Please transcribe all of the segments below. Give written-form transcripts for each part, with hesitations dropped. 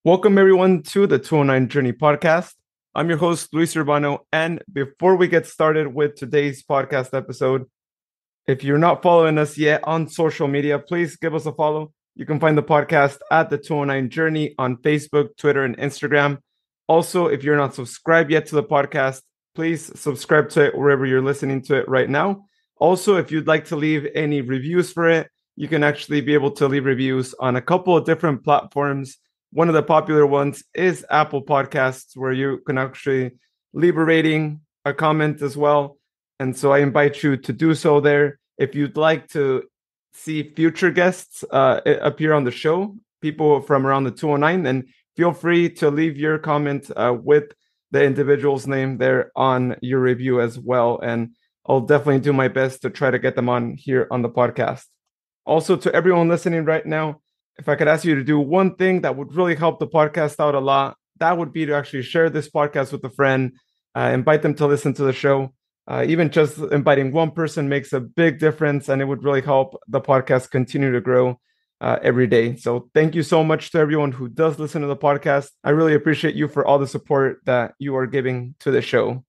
Welcome, everyone, to the 209 Journey podcast. I'm your host, Luis Urbano. And before we get started with today's podcast episode, if you're not following us yet on social media, please give us a follow. You can find the podcast at the 209 Journey on Facebook, Twitter, and Instagram. Also, if you're not subscribed yet to the podcast, please subscribe to it wherever you're listening to it right now. Also, if you'd like to leave any reviews for it, you can actually be able to leave reviews on a couple of different platforms. One of the popular ones is Apple Podcasts, where you can actually leave a rating, a comment as well. And so I invite you to do so there. If you'd like to see future guests appear on the show, people from around the 209, then feel free to leave your comment with the individual's name there on your review as well. And I'll definitely do my best to try to get them on here on the podcast. Also, to everyone listening right now, if I could ask you to do one thing that would really help the podcast out a lot, that would be to actually share this podcast with a friend, invite them to listen to the show. Even just inviting one person makes a big difference, and it would really help the podcast continue to grow every day. So thank you so much to everyone who does listen to the podcast. I really appreciate you for all the support that you are giving to the show.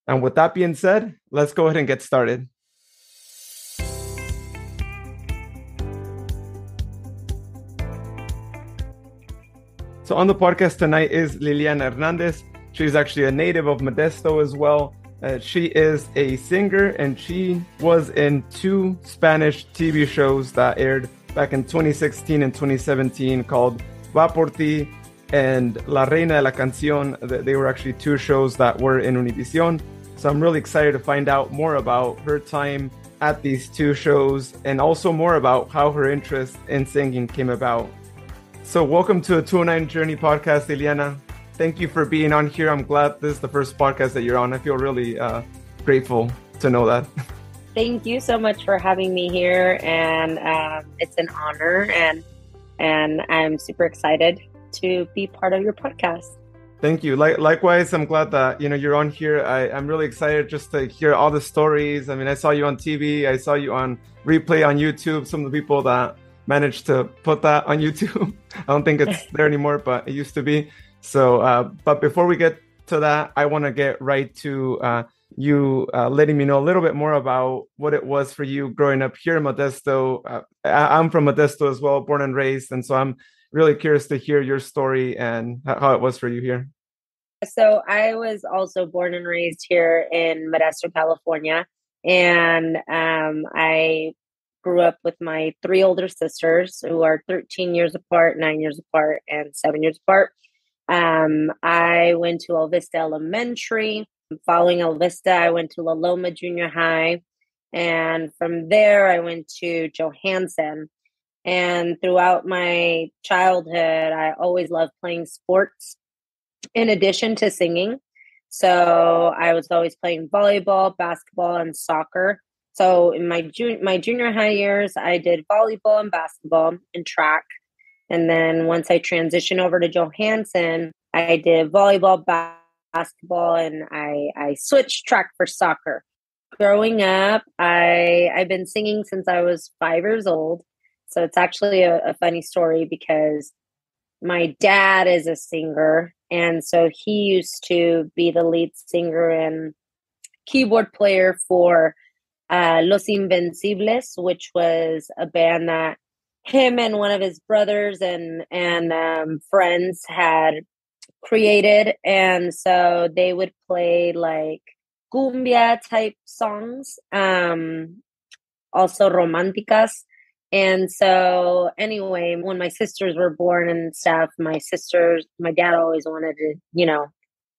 And with that being said, let's go ahead and get started. So on the podcast tonight is Liliana Hernandez. She's actually a native of Modesto as well. She is a singer, and she was in two Spanish TV shows that aired back in 2016 and 2017 called Va Por Ti and La Reina de la Cancion. They were actually two shows that were in Univision. So I'm really excited to find out more about her time at these two shows and also more about how her interest in singing came about. So welcome to the 209 Journey podcast, Liliana. Thank you for being on here. I'm glad this is the first podcast that you're on. I feel really grateful to know that. Thank you so much for having me here. And it's an honor. And I'm super excited to be part of your podcast. Thank you. Likewise, I'm glad that you're on here. I'm really excited just to hear all the stories. I mean, I saw you on TV. I saw you on replay on YouTube. Some of the people that managed to put that on YouTube. I don't think it's there anymore, but it used to be. So, but before we get to that, I want to get right to you letting me know a little bit more about what it was for you growing up here in Modesto. I'm from Modesto as well, born and raised. And so I'm really curious to hear your story and how it was for you here. So I was also born and raised here in Modesto, California. And I grew up with my three older sisters who are 13 years apart, 9 years apart, and 7 years apart. I went to El Vista Elementary. Following El Vista, I went to La Loma Junior High. And from there, I went to Johansen. And throughout my childhood, I always loved playing sports in addition to singing. So I was always playing volleyball, basketball, and soccer. So in my junior high years, I did volleyball and basketball and track. And then once I transitioned over to Johansen, I did volleyball, basketball, and I switched track for soccer. Growing up, I've been singing since I was 5 years old. So it's actually a funny story because my dad is a singer. And so he used to be the lead singer and keyboard player for Los Invencibles, which was a band that him and one of his brothers and friends had created. And so they would play like cumbia type songs, also romanticas. And so anyway, when my sisters were born and stuff, my dad always wanted to,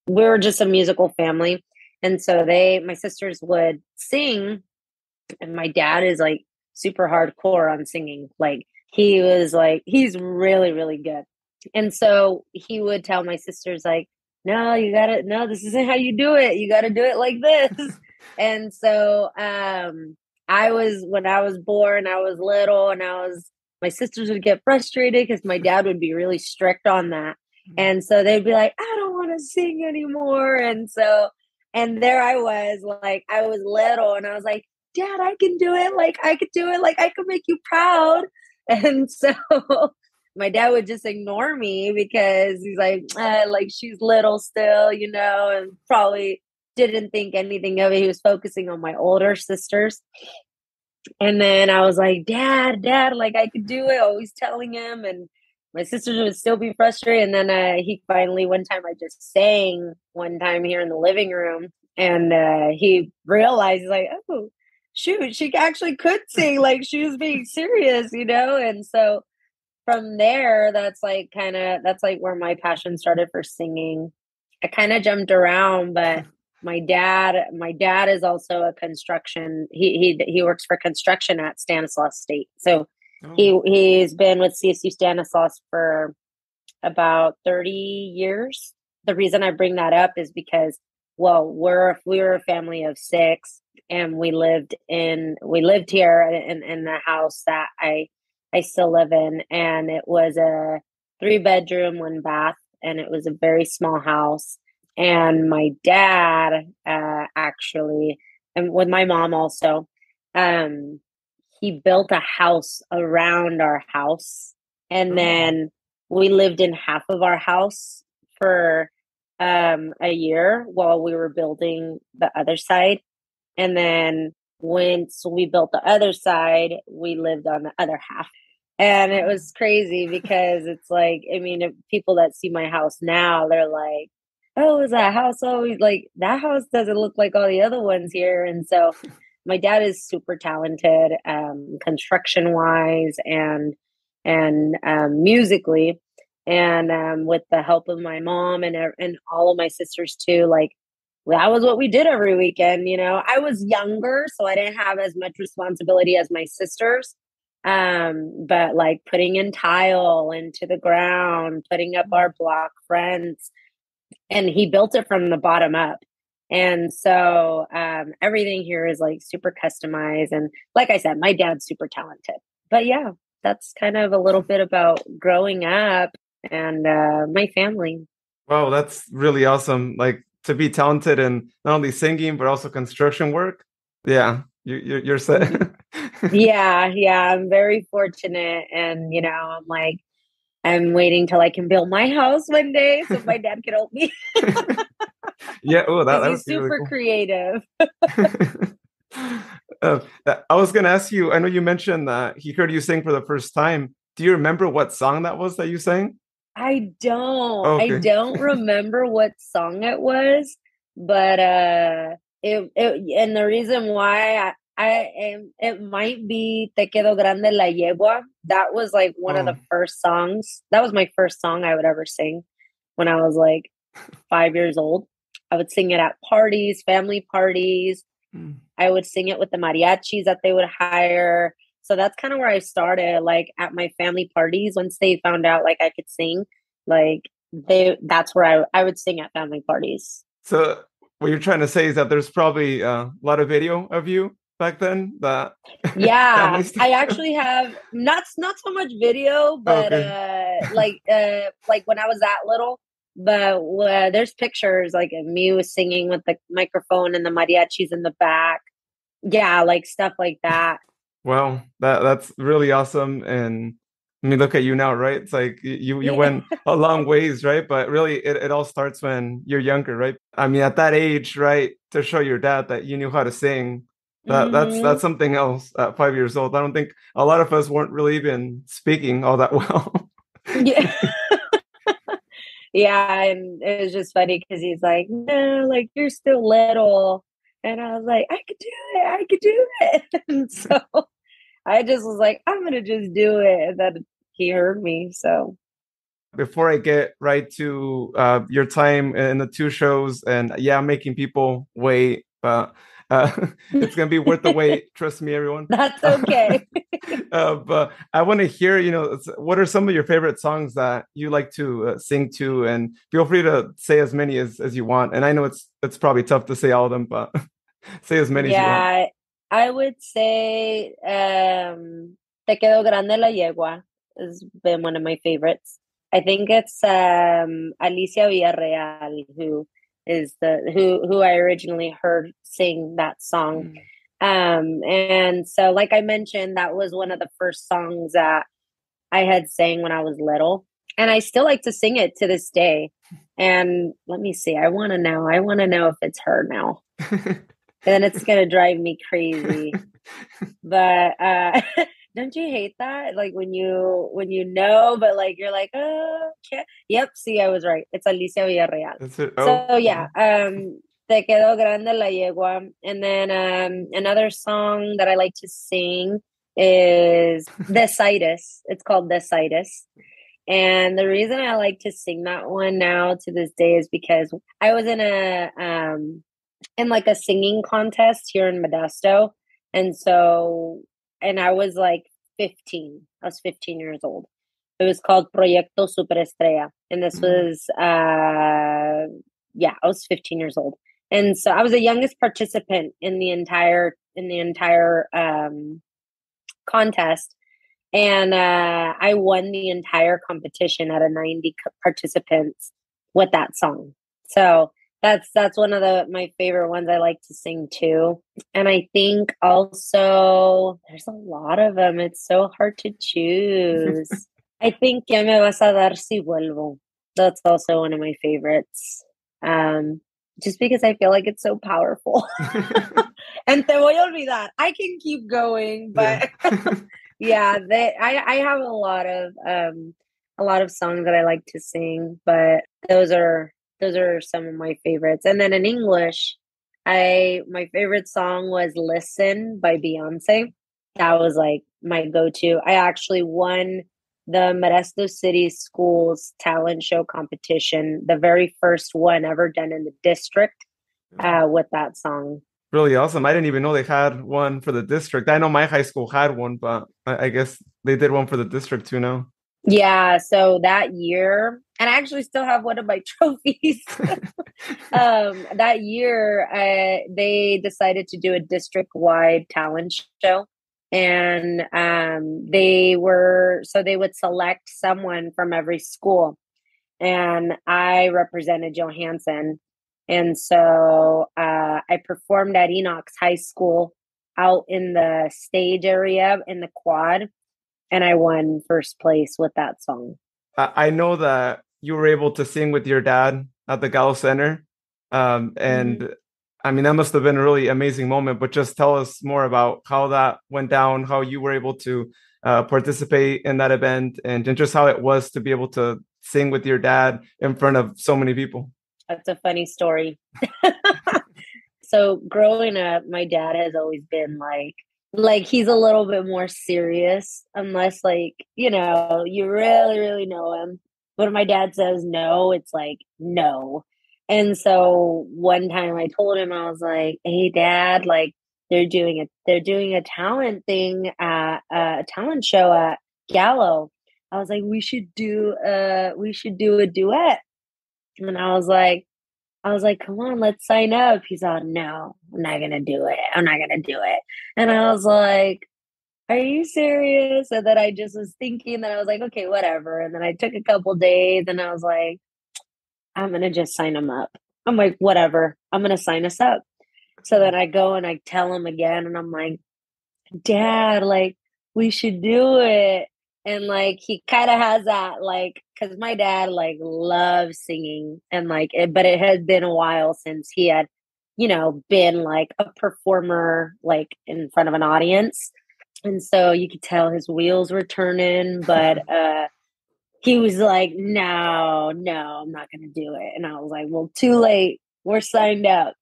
we were just a musical family. And so my sisters would sing. And my dad is like super hardcore on singing. Like he's really, really good. And so he would tell my sisters like, no, this isn't how you do it. You got to do it like this. And so, when I was born, I was little and my sisters would get frustrated because my dad would be really strict on that. And so they'd be like, I don't want to sing anymore. And there I was little and I was like, Dad, I can do it. Like, I could do it. Like, I could make you proud. And so my dad would just ignore me because he's like she's little still, and probably didn't think anything of it. He was focusing on my older sisters. And then I was like, Dad, like I could do it, always telling him. And my sisters would still be frustrated. And then he finally, one time I just sang one time here in the living room. And he realized, like, oh, shoot, she actually could sing. Like she was being serious, And so from there, that's like where my passion started for singing. I kind of jumped around, but my dad is also a construction. He works for construction at Stanislaus State. So he's been with CSU Stanislaus for about 30 years. The reason I bring that up is because, well, we were a family of 6, and we lived here in the house that I still live in, and it was a 3-bedroom, 1 bath, and it was a very small house. And my dad, actually, and with my mom also, he built a house around our house. And then we lived in half of our house for a year while we were building the other side. And then once we built the other side, we lived on the other half. And it was crazy because it's like, I mean, if people that see my house now, they're like, oh, is that house always like that house doesn't look like all the other ones here? And so my dad is super talented, construction wise and musically. And with the help of my mom and all of my sisters too, like that was what we did every weekend. I was younger, so I didn't have as much responsibility as my sisters. But like putting in tile into the ground, putting up our block fronts, and he built it from the bottom up. And so everything here is like super customized. And like I said, my dad's super talented. But yeah, that's kind of a little bit about growing up and my family. Wow, that's really awesome. Like to be talented in not only singing, but also construction work. Yeah, you're set. Yeah, I'm very fortunate. And, I'm waiting till I can build my house one day so my dad can help me. Yeah, that he's would be super really cool. Creative. I was going to ask you, I know you mentioned that he heard you sing for the first time. Do you remember what song that was that you sang? I don't. Okay. I don't remember what song it was, but it and the reason why it might be Te Quedó Grande la Yegua. That was like one of the first songs. That was my first song I would ever sing when I was like 5 years old. I would sing it at parties, family parties. I would sing it with the mariachis that they would hire. So that's kind of where I started, like at my family parties. Once they found out like I could sing, like that's where I would sing at family parties. So what you're trying to say is that there's probably a lot of video of you back then that yeah, I actually have not so much video, but like when I was that little. But there's pictures like of me was singing with the microphone and the mariachis in the back. Yeah, like stuff like that. Well, that's really awesome. And I mean, look at you now, right? It's like you went a long ways, right? But really, it all starts when you're younger, right? I mean, at that age, right? To show your dad that you knew how to sing, that's something else at 5 years old. I don't think a lot of us weren't really even speaking all that well. Yeah. Yeah, and it was just funny because he's like, no, like you're still little. And I was like, I could do it. And so I just was like, I'm going to just do it. And then he heard me. So before I get right to your time in the 2 shows, and yeah, I'm making people wait, but it's going to be worth the wait. Trust me, everyone. That's okay. But I want to hear, what are some of your favorite songs that you like to sing to? And feel free to say as many as you want. And I know it's probably tough to say all of them, but say as many as you want. Yeah, I would say Te Quedó Grande la Yegua has been one of my favorites. I think it's Alicia Villarreal who is who I originally heard sing that song. And so like I mentioned, that was one of the first songs that I had sang when I was little, and I still like to sing it to this day. And let me see. I want to know. I want to know if it's her now. Then it's gonna drive me crazy. But don't you hate that? Like when you know, but like you're like, oh, can't. Yep. See, I was right. It's Alicia Villarreal. That's it. So Oh, yeah, Te quedó grande la yegua. And then another song that I like to sing is Decitus. It's called Decitus. And the reason I like to sing that one now to this day is because I was in like a singing contest here in Modesto. And so, and I was like 15. I was 15 years old. It was called Proyecto Superestrella. And this was, I was 15 years old. And so I was the youngest participant in the entire contest. And I won the entire competition out of 90 participants with that song. So that's one of my favorite ones I like to sing too. And I think also there's a lot of them. It's so hard to choose. I think Ya me vas a dar si vuelvo. That's also one of my favorites. Just because I feel like it's so powerful. And Te voy a olvidar. I can keep going, but yeah, I have a lot of songs that I like to sing, but those are some of my favorites. And then in English, my favorite song was Listen by Beyonce. That was like my go-to. I actually won the Modesto City Schools talent show competition, the very first one ever done in the district, with that song. Really awesome. I didn't even know they had one for the district. I know my high school had one, but I guess they did one for the district too now. Yeah, so that year, and I actually still have one of my trophies. That year, they decided to do a district-wide talent show. And they would select someone from every school. And I represented Johansson. And so I performed at Enoch's High School out in the stage area in the quad. And I won first place with that song. I know that you were able to sing with your dad at the Gallo Center. And I mean, that must have been a really amazing moment, but just tell us more about how that went down, how you were able to participate in that event, and just how it was to be able to sing with your dad in front of so many people. That's a funny story. So growing up, my dad has always been like he's a little bit more serious, unless like, you really, really know him. When my dad says no, it's like no. And so one time I told him, I was like, hey Dad, like they're doing a talent thing at a talent show at Gallo. I was like, we should do a duet. And I was like, come on, let's sign up. He's all, no, I'm not gonna do it. And I was like, are you serious? And then I just was thinking that I was like, okay, whatever. And then I took a couple days and I was like, I'm going to just sign them up. I'm like, whatever, I'm going to sign us up. So then I go and I tell him again and I'm like, Dad, like we should do it. And like, he kind of has that, like, cause my dad like loves singing and like, but it had been a while since he had, been like a performer, like in front of an audience. And so you could tell his wheels were turning, but, he was like, no, I'm not going to do it. And I was like, well, too late. We're signed up.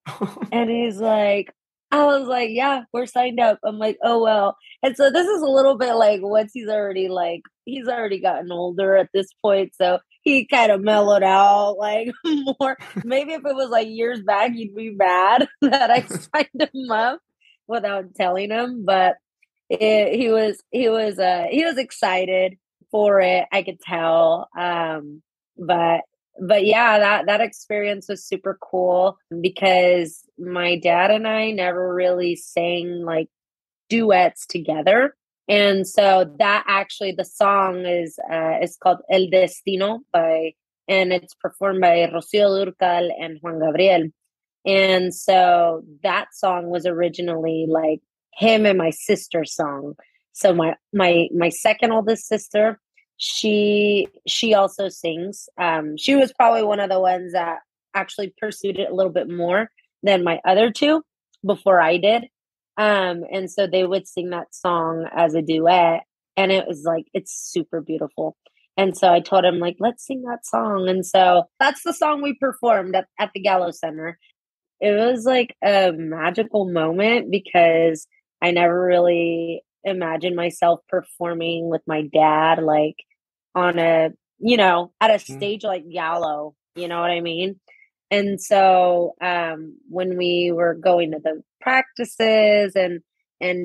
And I was like, yeah, we're signed up. I'm like, oh, well. And so this is a little bit like once he's already gotten older at this point. So he kind of mellowed out like more. Maybe if it was like years back, he'd be mad that I signed him up without telling him. But he was excited for it, I could tell. But yeah, that experience was super cool because my dad and I never really sang like duets together. And so that actually, the song is called El Destino and it's performed by Rocío Dúrcal and Juan Gabriel. And so that song was originally like him and my sister's song. So my second oldest sister, she also sings. She was probably one of the ones that actually pursued it a little bit more than my other two before I did. And so they would sing that song as a duet, and it was like it's super beautiful. And so I told him like, let's sing that song. And so that's the song we performed at the Gallo Center. It was like a magical moment because I never really imagined myself performing with my dad, like on a, at a stage like Gallo, you know what I mean? And so when we were going to the practices and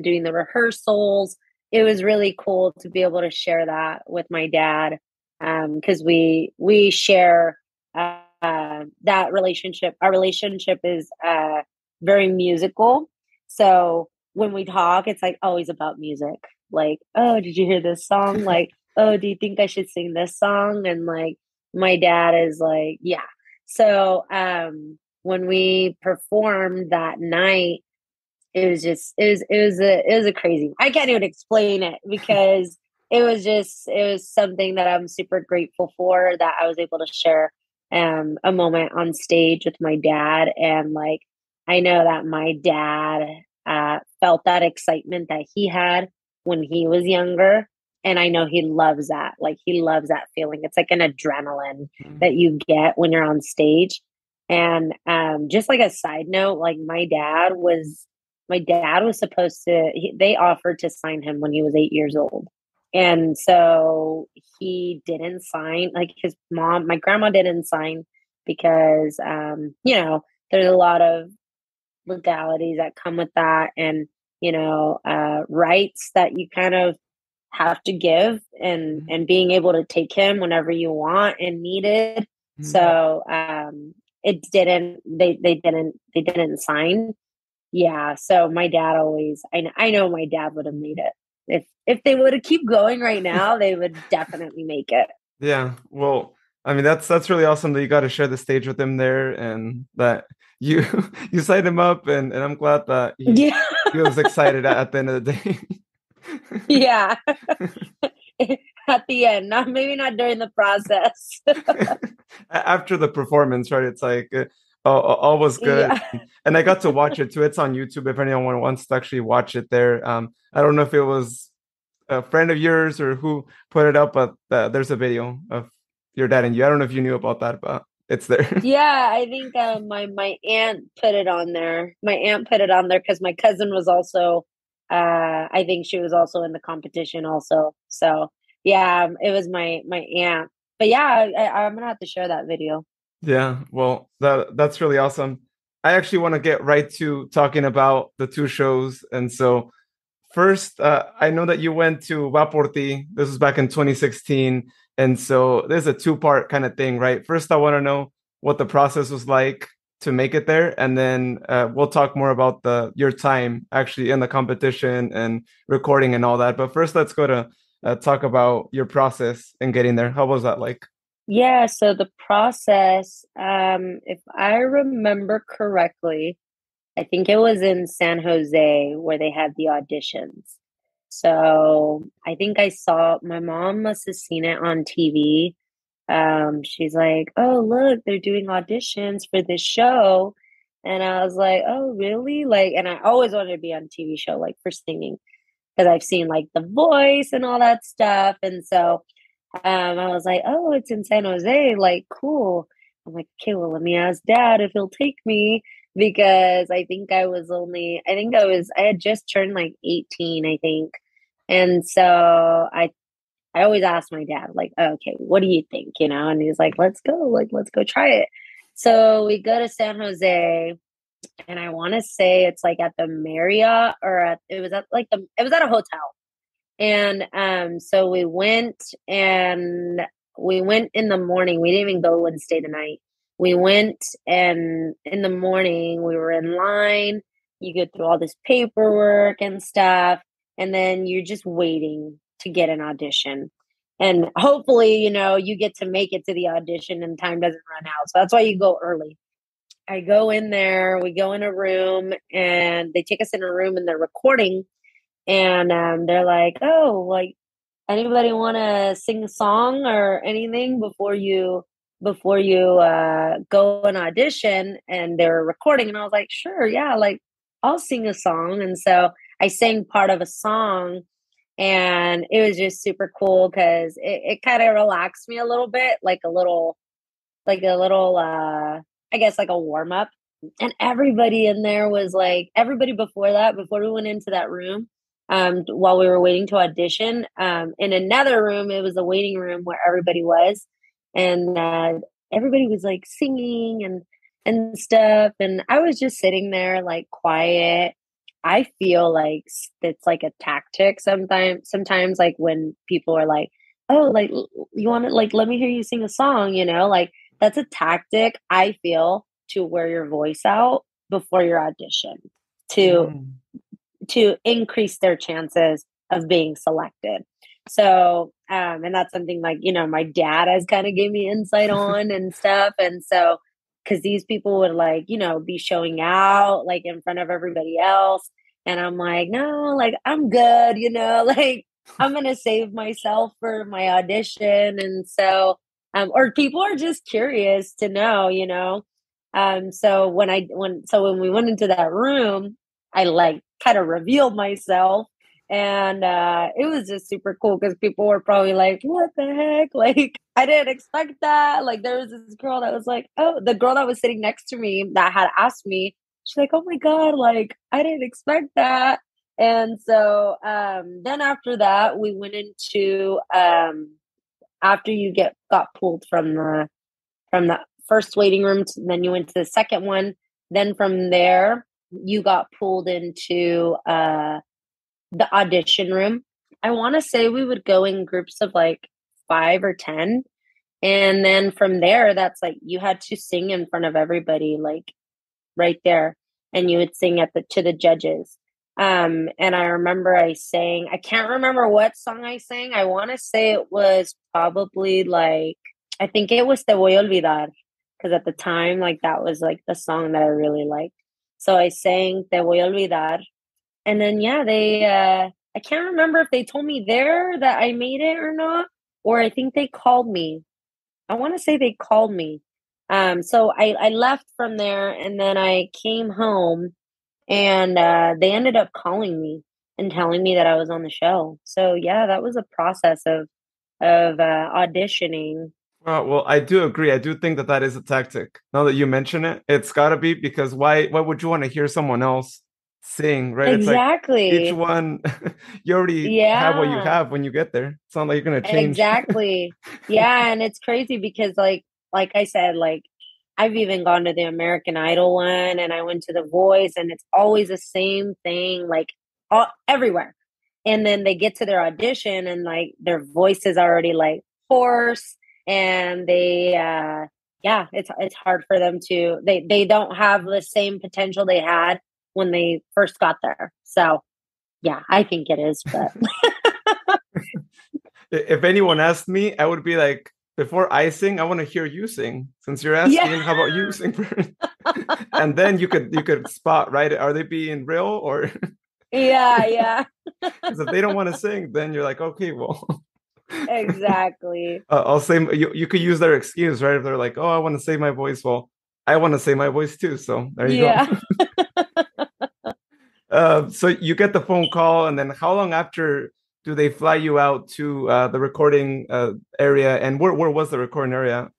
doing the rehearsals, it was really cool to be able to share that with my dad because we share that relationship. Our relationship is very musical. So when we talk, it's like always about music. Like, oh, did you hear this song? Like, oh, do you think I should sing this song? And like, my dad is like, yeah. So when we performed that night, it was a crazy. I can't even explain it because it was something that I'm super grateful for that I was able to share a moment on stage with my dad. And like, I know that my dad felt that excitement that he had when he was younger. And I know he loves that. Like, he loves that feeling. It's like an adrenaline that you get when you're on stage. And just like a side note, like my dad was supposed to, they offered to sign him when he was 8 years old. And so he didn't sign, like his mom, my grandma didn't sign because, there's a lot of legalities that come with that and, rights that you kind of have to give and being able to take him whenever you want and needed. So, they didn't sign. Yeah. So my dad always, I know my dad would have made it. If they would have keep going right now, they would definitely make it. Yeah. Well, I mean, that's really awesome that you got to share the stage with him there and that you you signed him up and I'm glad that Yeah. he was excited at the end of the day. Yeah. At the end, not during the process. After the performance, right? It's like all was good. Yeah. And I got to watch it too. It's on YouTube if anyone wants to actually watch it there. I don't know if it was a friend of yours or who put it up, but there's a video of your dad and you. I don't know if you knew about that, but it's there. Yeah, I think my aunt put it on there. My aunt put it on there because my cousin was also I think she was also in the competition also. So yeah, it was my aunt. But yeah, I'm gonna have to share that video. Yeah, well, that's really awesome. I actually want to get right to talking about the two shows. And so first, I know that you went to Va Por Ti. This was back in 2016. And so there's a two-part kind of thing, right? First, I want to know what the process was like to make it there. And then we'll talk more about your time actually in the competition and recording and all that. But first, let's go to talk about your process in getting there. How was that like? Yeah, so the process, if I remember correctly, I think it was in San Jose where they had the auditions. So I think I saw my mom must have seen it on TV. She's like, "Oh, look, they're doing auditions for this show." And I was like, "Oh, really?" Like, and I always wanted to be on a TV show, like for singing, because I've seen like The Voice and all that stuff. And so I was like, "Oh, it's in San Jose, like cool." I'm like, "Okay, well, let me ask dad if he'll take me." Because I had just turned like 18, I think. And so I always ask my dad, like, oh, "Okay, what do you think?" And he's like, let's go try it. So we go to San Jose, and I want to say it's like at the Marriott it was at a hotel. And so we went in the morning. We didn't even go and stay the night. We went, and in the morning we were in line. You go through all this paperwork and stuff, and then you're just waiting to get an audition. And hopefully, you get to make it to the audition and time doesn't run out. So that's why you go early. I go in there, we go in a room, and they take us in a room and they're recording. And they're like, "Oh, like anybody want to sing a song or anything before you go and audition?" And they were recording, and I was like, "Sure, yeah, like I'll sing a song." And so I sang part of a song, and it was just super cool because it kind of relaxed me a little bit, like a little I guess like a warm up. And everybody in there was like, everybody before that, before we went into that room, while we were waiting to audition, in another room, it was a waiting room where everybody was, and everybody was like singing and stuff, and I was just sitting there like quiet. I feel like it's like a tactic sometimes like when people are like, "Oh, like you want to like let me hear you sing a song," like that's a tactic, I feel, to wear your voice out before your audition to Mm. to increase their chances of being selected. So, and that's something like, my dad has kind of gave me insight on and stuff. And so, because these people would like, be showing out like in front of everybody else. And I'm like, no, like I'm good, like I'm going to save myself for my audition. And so, or people are just curious to know, so when we went into that room, I like kind of revealed myself, and it was just super cool because people were probably like, "What the heck?" Like I didn't expect that. Like there was this girl that was like, "Oh," the girl that was sitting next to me that had asked me. She's like, "Oh my god!" Like I didn't expect that. And so then after that, we went into after you got pulled from the first waiting room, then you went to the second one. Then from there, you got pulled into the audition room. I want to say we would go in groups of like 5 or 10. And then from there, that's like you had to sing in front of everybody, like right there. And you would sing to the judges. And I remember I can't remember what song I sang. I want to say it was probably like, I think it was Te Voy a Olvidar. Because at the time, like that was like the song that I really liked. So I sang Te Voy a Olvidar. And then, yeah, I can't remember if they told me there that I made it or not, or I think they called me. I want to say they called me. So I left from there and then I came home and they ended up calling me and telling me that I was on the show. So yeah, that was a process of auditioning. Well, I do agree. I do think that that is a tactic. Now that you mention it, it's got to be because why would you want to hear someone else sing, right? It's like each Exactly. one, you already have what you Yeah, have when you get there. It's not like you're gonna change. exactly. Yeah, and it's crazy because like I said, like I've even gone to the American Idol one and I went to The Voice and it's always the same thing, like everywhere. And then they get to their audition and like their voice is already like hoarse and yeah, it's hard for them to they don't have the same potential they had when they first got there. So yeah, I think it is, but If anyone asked me, I would be like, before I sing, I want to hear you sing. Since you're yeah, asking, how about you sing first? And then you could spot, right? Are they being real or yeah, yeah, because if they don't want to sing, then you're like, okay, well, exactly. I'll say you could use their excuse, right? If they're like, oh, I want to save my voice, well, I want to save my voice too. So there you go. Yeah. So you get the phone call, and then how long after do they fly you out to the recording area? And where was the recording area?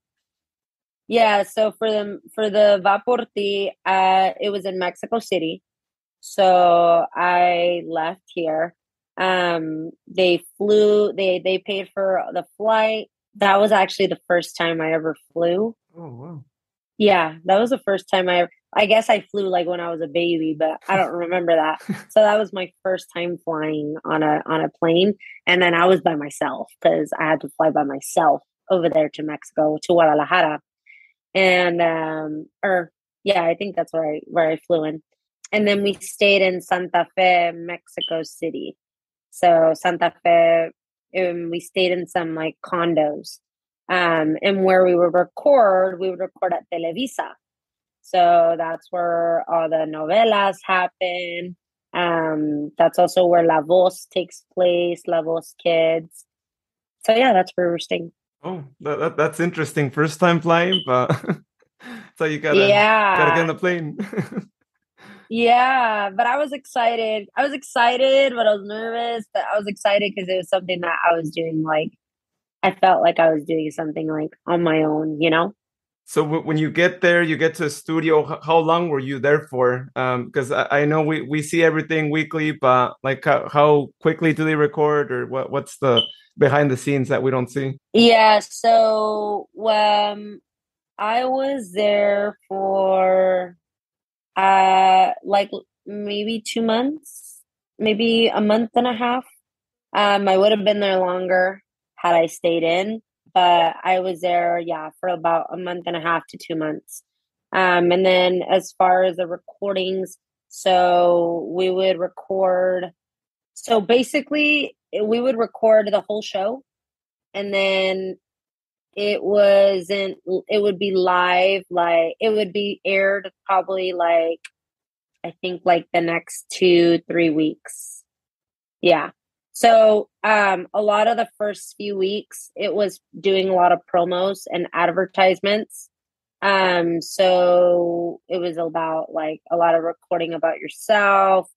Yeah, so for the Vaporti, it was in Mexico City. So I left here. They paid for the flight. That was actually the first time I ever flew. Oh, wow. Yeah, that was the first time I guess I flew like when I was a baby, but I don't remember that. So that was my first time flying on a plane, and then I was by myself because I had to fly by myself over there to Mexico to Guadalajara. And or yeah, I think that's where I flew in. And then we stayed in Santa Fe, Mexico City. So Santa Fe, we stayed in some like condos. And where we would record at Televisa. So that's where all the novelas happen. That's also where La Voz takes place, La Voz Kids. So yeah, that's where we're staying. Oh, that's interesting. First time flying, but so you gotta get on Yeah. the plane. Yeah, but I was excited. I was excited, but I was nervous. But I was excited because it was something that I was doing. Like I felt like I was doing something like on my own, you know? So when you get there, you get to a studio. How long were you there for? Because I know we see everything weekly, but like how quickly do they record, or what's the behind the scenes that we don't see? Yeah. So I was there for like maybe 2 months, maybe a month and a half. I would have been there longer had I stayed in, but I was there, yeah, for about a month and a half to 2 months. And then as far as the recordings, so we would record, so basically we would record the whole show, and then it would be live, like it would be aired probably like, I think like the next 2, 3 weeks. Yeah. So a lot of the first few weeks it was doing a lot of promos and advertisements. So it was about like a lot of recording about yourself,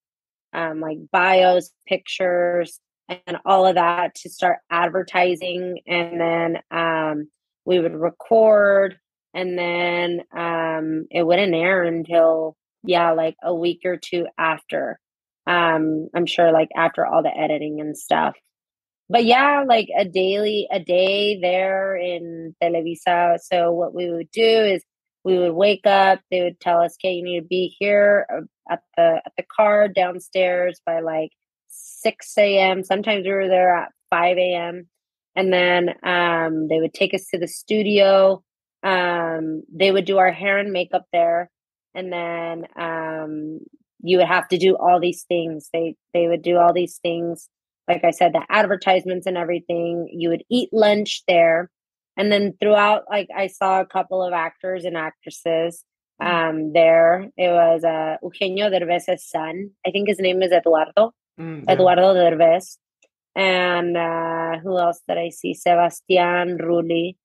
like bios, pictures, and all of that to start advertising. And then we would record, and then it wouldn't air until, yeah, like a week or two after. I'm sure like after all the editing and stuff. But yeah, like a day there in Televisa. So what we would do is we would wake up, they would tell us, okay, you need to be here at the car downstairs by like 6 a.m. Sometimes we were there at 5 a.m. And then they would take us to the studio. They would do our hair and makeup there. And then you would have to do all these things. They would do all these things, like I said, the advertisements and everything. You would eat lunch there. And then throughout, like I saw a couple of actors and actresses there. It was Eugenio Derbez's son. I think his name is Eduardo. Yeah. Eduardo Derbez. And who else did I see? Sebastian Rulli,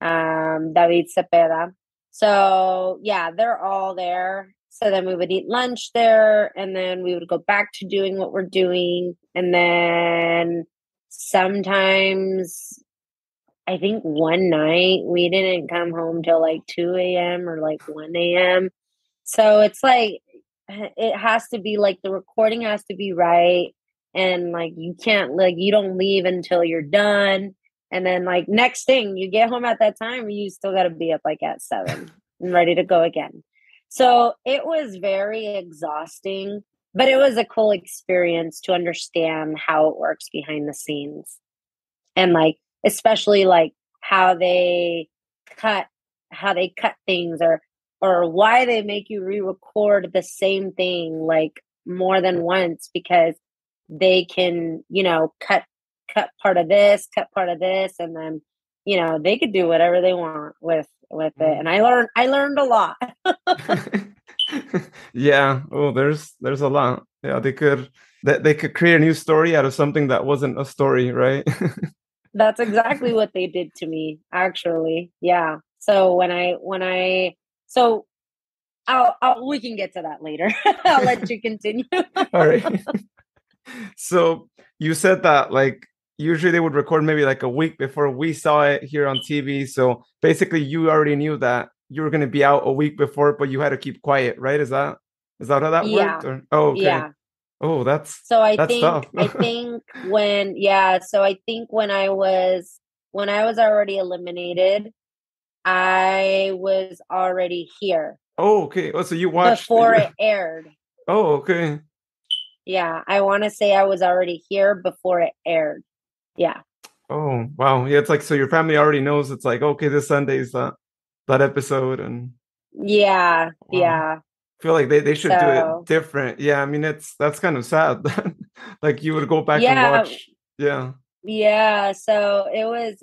David Cepeda. So yeah, they're all there. So then we would eat lunch there, and then we would go back to doing what we're doing. And then sometimes, I think one night we didn't come home till like 2 a.m. or like 1 a.m. So it's like, it has to be like the recording has to be right. And like, you can't, like, you don't leave until you're done. And then, like, next thing you get home at that time, you still got to be up like at 7 and ready to go again. So it was very exhausting, but it was a cool experience to understand how it works behind the scenes. And like, especially like how cut they cut things, or why they make you re-record the same thing like more than once, because they can, cut part of this, cut part of this, and then, they could do whatever they want with it. And I learned a lot. Yeah. Oh, there's a lot. Yeah, they could create a new story out of something that wasn't a story, right? That's exactly what they did to me, actually. Yeah. So so we can get to that later. I'll let you continue. All right. So you said that like usually they would record maybe like a week before we saw it here on TV. So basically you already knew that you were going to be out a week before, but you had to keep quiet, right? Is that how that worked? Yeah. Or okay. Yeah. Oh, So that's tough. I think when, yeah, so I think when I was already eliminated, I was already here Oh, okay. Oh, so you watched. before it aired. Oh, okay. Yeah, I want to say I was already here before it aired. Yeah. Oh, wow. Yeah, it's like so your family already knows it's like okay, this Sunday's that episode, and Yeah, wow. yeah. I feel like they should do it So, different. Yeah, I mean that's kind of sad. Like you would go back and yeah, watch. Yeah. yeah. So it was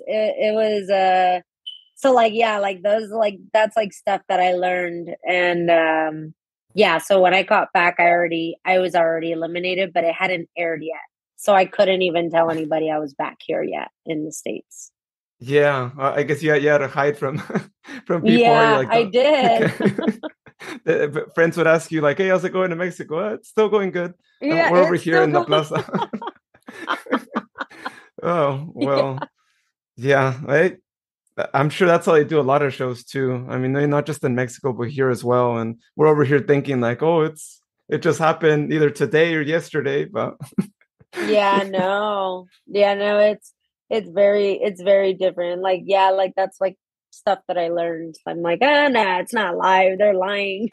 so like, yeah, like those, like that's like stuff that I learned. And yeah, so when I got back, I was already eliminated, but it hadn't aired yet. So I couldn't even tell anybody I was back here yet in the States. Yeah, I guess you had to hide from from people, or you're Yeah, like, I did. friends would ask you like, "Hey, how's it going to Mexico?" It's still going good. Yeah, We're over it's here still in the going. plaza. Oh, Yeah. well, yeah, I'm sure that's how they do a lot of shows too. I mean, they're not just in Mexico, but here as well. And we're over here thinking like, oh, it just happened either today or yesterday, but Yeah, no. Yeah, no, it's very different. Like, yeah, like that's like stuff that I learned. I'm like, oh nah, it's not live. They're lying.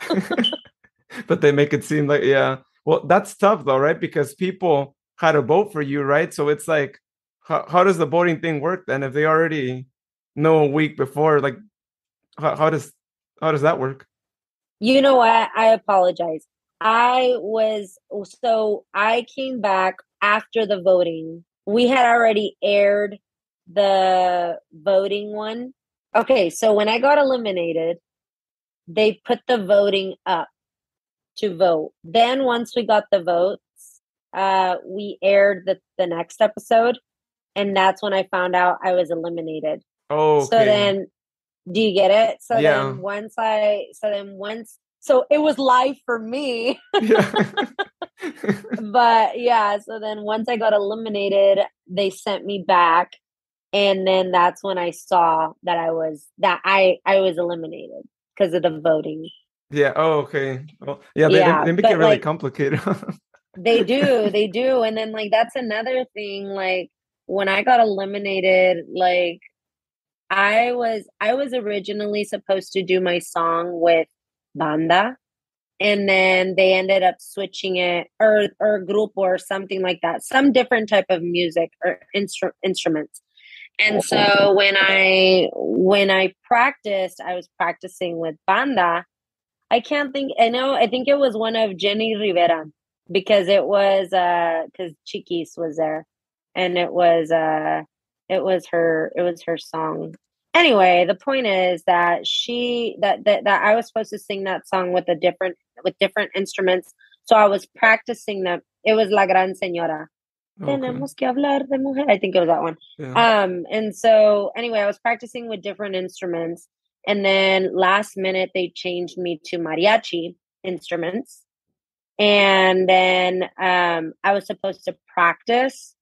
but they make it seem like, yeah. Well, that's tough though, right? Because people had to vote for you, right? So it's like, how does the voting thing work then? If they already know a week before, like, how does that work? You know what? I apologize. I came back after the voting. We had already aired the voting one. Okay, so when I got eliminated, they put the voting up to vote. Then once we got the votes, we aired the next episode, and that's when I found out I was eliminated. Oh, So okay. then, do you get it? Yeah. So it was live for me. Yeah. But yeah, so then once I got eliminated, they sent me back, and then that's when I saw that I was eliminated because of the voting. Yeah. Oh, okay. Well, yeah, Yeah, they make it but really like complicated. they do, and then like that's another thing. Like when I got eliminated, like I was originally supposed to do my song with banda, and then they ended up switching it or grupo or something like that, some different type of music or instruments. And so when I practiced, I was practicing with banda. I can't think. I think it was one of Jenny Rivera because because Chiquis was there, and it was her song. Anyway, the point is that that I was supposed to sing that song with different instruments. So I was practicing them. It was La Gran Señora. Okay. Tenemos que hablar de mujer. I think it was that one. Yeah. And so anyway, I was practicing with different instruments. And then last minute they changed me to mariachi instruments. And then I was supposed to practice.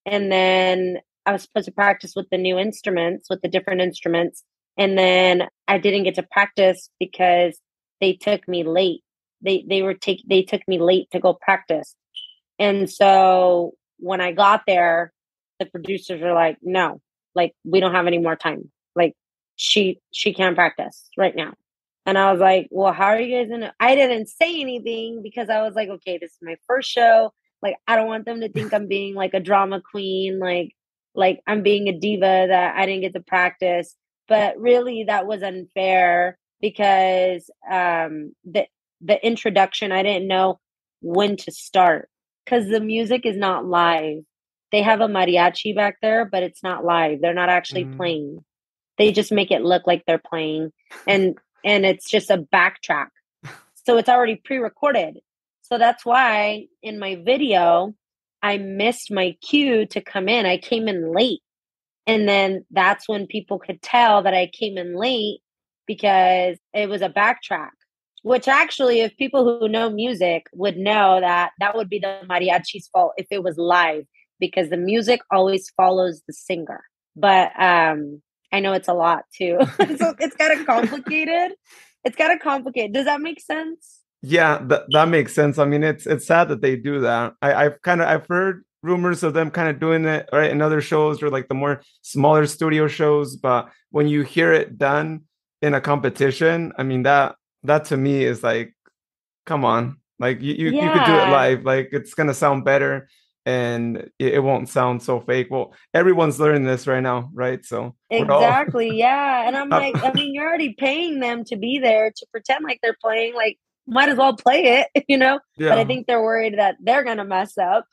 And then I was supposed to practice with the new instruments, with the different instruments. And then I didn't get to practice because they took me late. They took me late to go practice. And so when I got there, the producers were like, no, like we don't have any more time. Like she can't practice right now. And I was like, well, how are you guys gonna I didn't say anything because I was like, okay, this is my first show. Like I don't want them to think I'm being like a drama queen, like I'm being a diva that I didn't get to practice. But really that was unfair because the introduction I didn't know when to start because the music is not live. They have a mariachi back there, but it's not live. They're not actually Mm. playing. They just make it look like they're playing, and it's just a backtrack. So it's already pre-recorded. So that's why in my video I missed my cue to come in. I came in late. And then that's when people could tell that I came in late because it was a backtrack. Which actually, if people who know music would know that that would be the mariachi's fault if it was live, because the music always follows the singer. But I know it's a lot too, so it's kind of complicated. It's kind of complicated. Does that make sense? Yeah, that makes sense. I mean, it's sad that they do that. I've heard rumors of them kind of doing it right in other shows or like the more smaller studio shows, but when you hear it done in a competition, I mean that to me is like, come on, like you could do it Yeah, live, like it's gonna sound better and it won't sound so fake. Well, everyone's learning this right now, right? So we're all exactly. Yeah. And I'm like, I mean, you're already paying them to be there to pretend like they're playing, like, might as well play it, you know? But I yeah. think they're worried that they're gonna mess up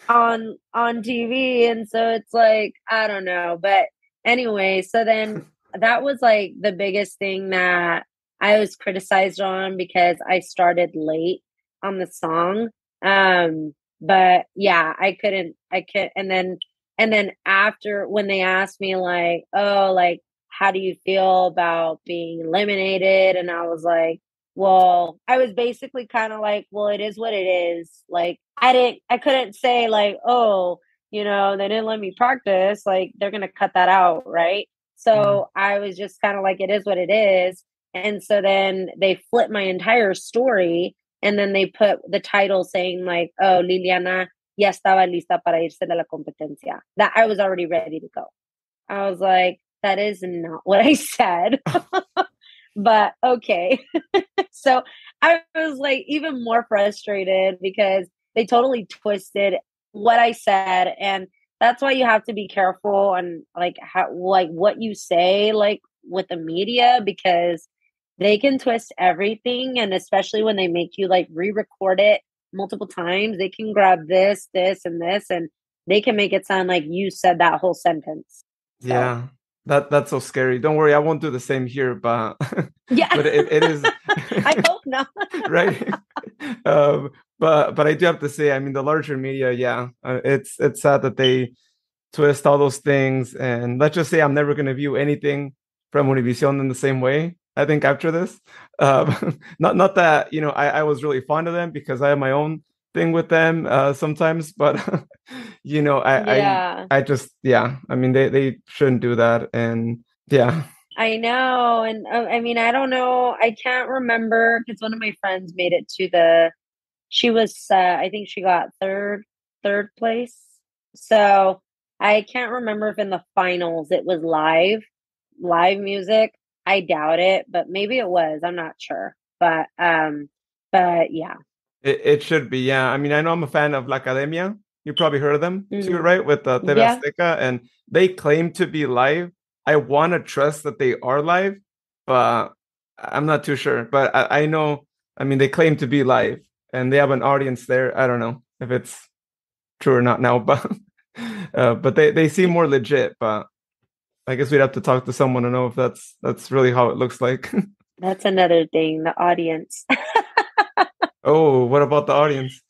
on TV. And so it's like, I don't know. But anyway, so then that was like the biggest thing that I was criticized on because I started late on the song. But yeah, I could, and then after, when they asked me like, oh, like, how do you feel about being eliminated? And I was like, well, I was basically kind of like, well, it is what it is. Like, I couldn't say like, oh, they didn't let me practice. Like, they're going to cut that out. Right. Yeah. So I was just kind of like, it is what it is. And so then they flipped my entire story, and then they put the title saying like, oh, Liliana ya estaba lista para irse de la competencia. That I was already ready to go. I was like, that is not what I said. But okay. So I was like even more frustrated because they totally twisted what I said. And that's why you have to be careful on like how, like what you say, like with the media, because they can twist everything. And especially when they make you like re-record it multiple times, they can grab this, and this, and they can make it sound like you said that whole sentence. So Yeah, that's so scary. Don't worry, I won't do the same here, but yeah, but it is I hope not. right. Um, but I do have to say, I mean, the larger media, yeah, it's sad that they twist all those things. And let's just say I'm never going to view anything from Univision in the same way. I think after this, not that I was really fond of them because I have my own thing with them sometimes, but Yeah, I just yeah, I mean they shouldn't do that, and yeah. I know. And I mean, I don't know. I can't remember because one of my friends made it to she was, I think she got third place. So I can't remember if in the finals it was live music. I doubt it, but maybe it was. I'm not sure. But yeah. It should be, yeah. I mean, I know I'm a fan of La Academia. You probably heard of them too, Hmm. right? With the TV Yeah. Azteca, and they claim to be live. I want to trust that they are live, but I'm not too sure. But I know, I mean, they claim to be live, and they have an audience there. I don't know if it's true or not now, but they seem more legit. But I guess we'd have to talk to someone to know if that's really how it looks like. That's another thing, the audience. Oh, what about the audience?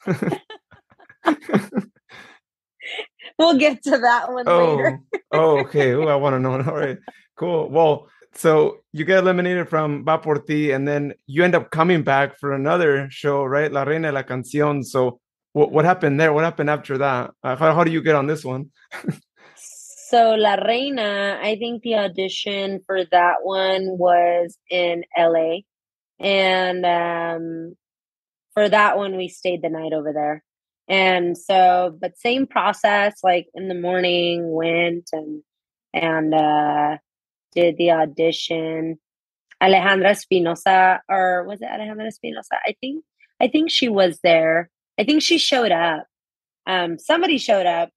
We'll get to that one later. Oh, oh, okay. Oh, I want to know. All right, cool. Well, so you get eliminated from Va Por Ti, and then you end up coming back for another show, right? La Reina y la Cancion. So what happened there? What happened after that? How do you get on this one? So La Reina, I think the audition for that one was in LA. And for that one, we stayed the night over there. And so, but same process, like in the morning, went and did the audition. Alejandra Espinosa, or was it Alejandra Espinosa? I think she was there. I think she showed up. Somebody showed up,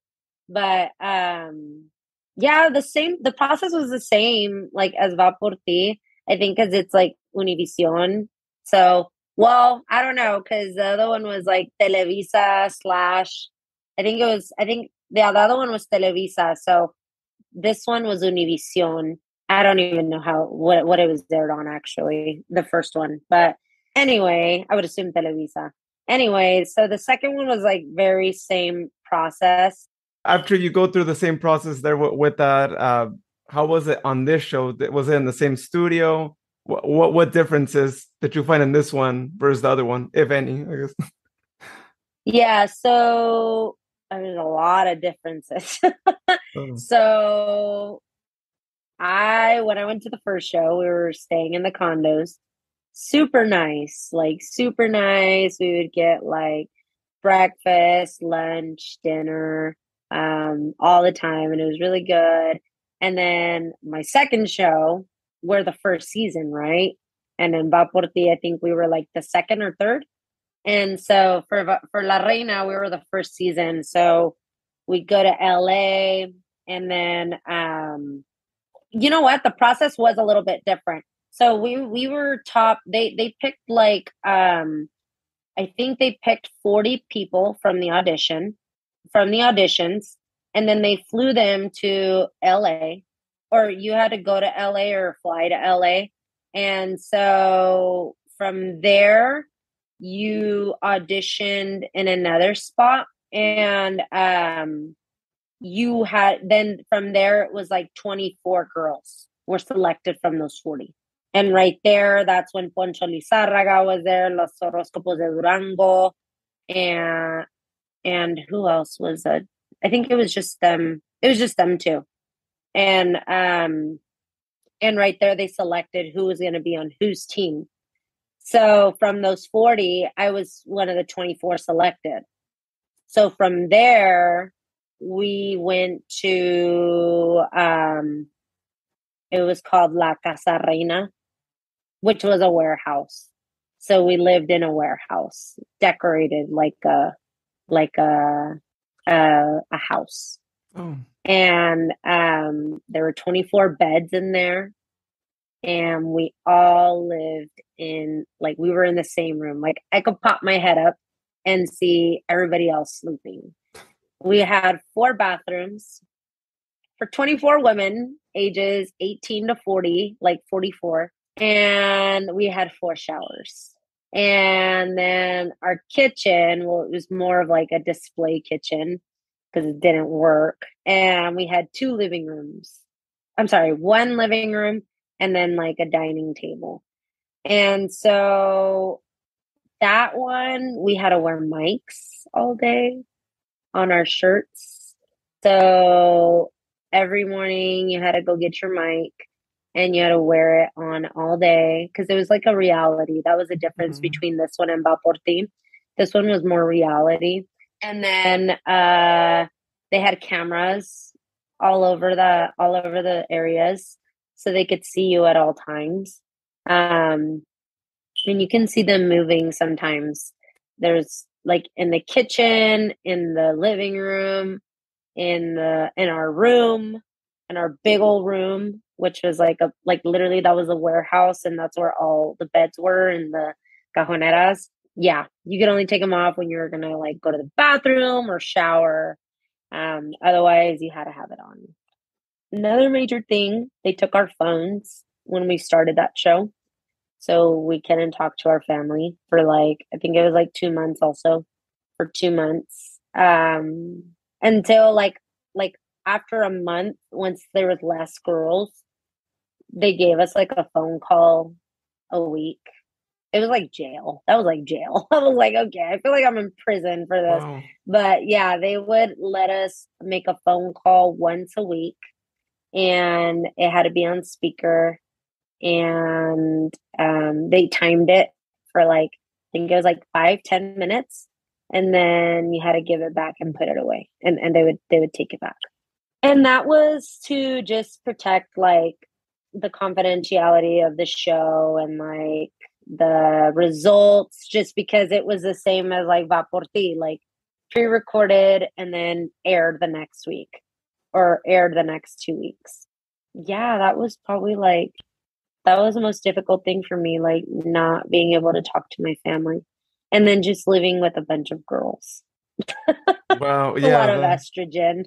but yeah, the process was the same like as Va Por Ti. I think because it's like Univision. So, well, I don't know, because the other one was like Televisa slash. I think the other one was Televisa. So this one was Univision. I don't even know what it was aired on actually, the first one. But anyway, I would assume Televisa. Anyway, so the second one was like very same process. After you go through the same process there with that, how was it on this show? Was it in the same studio? What differences did you find in this one versus the other one, if any? I guess. Yeah, so there's a lot of differences. Oh. So when I went to the first show, we were staying in the condos. Super nice, like super nice. We would get like breakfast, lunch, dinner, all the time, and it was really good. And then my second show, we're the first season, right? And in Va Por Ti, I think we were like the second or third. And so for La Reina, we were the first season. So we go to LA, and then you know what? The process was a little bit different. So we were top. They picked like I think they picked 40 people from the auditions, and then they flew them to LA, or you had to go to LA or fly to LA. And so from there, you auditioned in another spot. And you had, then from there, it was like 24 girls were selected from those 40. And right there, that's when Poncho Lizárraga was there, Los Horóscopos de Durango, and who else was it? I think it was just them. It was just them two. And right there, they selected who was going to be on whose team. So from those 40, I was one of the 24 selected. So from there, we went to, it was called La Casa Reina, which was a warehouse. So we lived in a warehouse, decorated like a house. Oh. And there were 24 beds in there. And we all lived in, like, we were in the same room. Like, I could pop my head up and see everybody else sleeping. We had 4 bathrooms for 24 women, ages 18 to 40, like 44. And we had 4 showers. And then our kitchen, well, it was more of like a display kitchen because it didn't work. And we had 2 living rooms. I'm sorry, 1 living room and then like a dining table. And so that one, we had to wear mics all day on our shirts. So every morning you had to go get your mic and you had to wear it on all day because it was like a reality. That was the difference between this one and Vaporti. This one was more reality. And then they had cameras all over the areas so they could see you at all times. And you can see them moving sometimes. There's like in the kitchen, in the living room, in our room, in our big old room, which was like literally that was a warehouse, and that's where all the beds were and the cajoneras. Yeah, you could only take them off when you're gonna like go to the bathroom or shower. Otherwise, you had to have it on. Another major thing, they took our phones when we started that show. So we couldn't talk to our family for like, I think it was like 2 months also, for 2 months. Until like after a month, once there was less girls, they gave us like a phone call a week. It was like jail. That was like jail. I was like, okay, I feel like I'm in prison for this. Wow. But yeah, they would let us make a phone call once a week, and it had to be on speaker. And they timed it for like, I think it was like 5-10 minutes, and then you had to give it back and put it away, and they would take it back. And that was to just protect like the confidentiality of the show and like the results, just because it was the same as like Vaporti, like pre-recorded and then aired the next week or aired the next 2 weeks. Yeah, that was probably like, that was the most difficult thing for me, like not being able to talk to my family and then just living with a bunch of girls. Wow, a yeah. lot of estrogen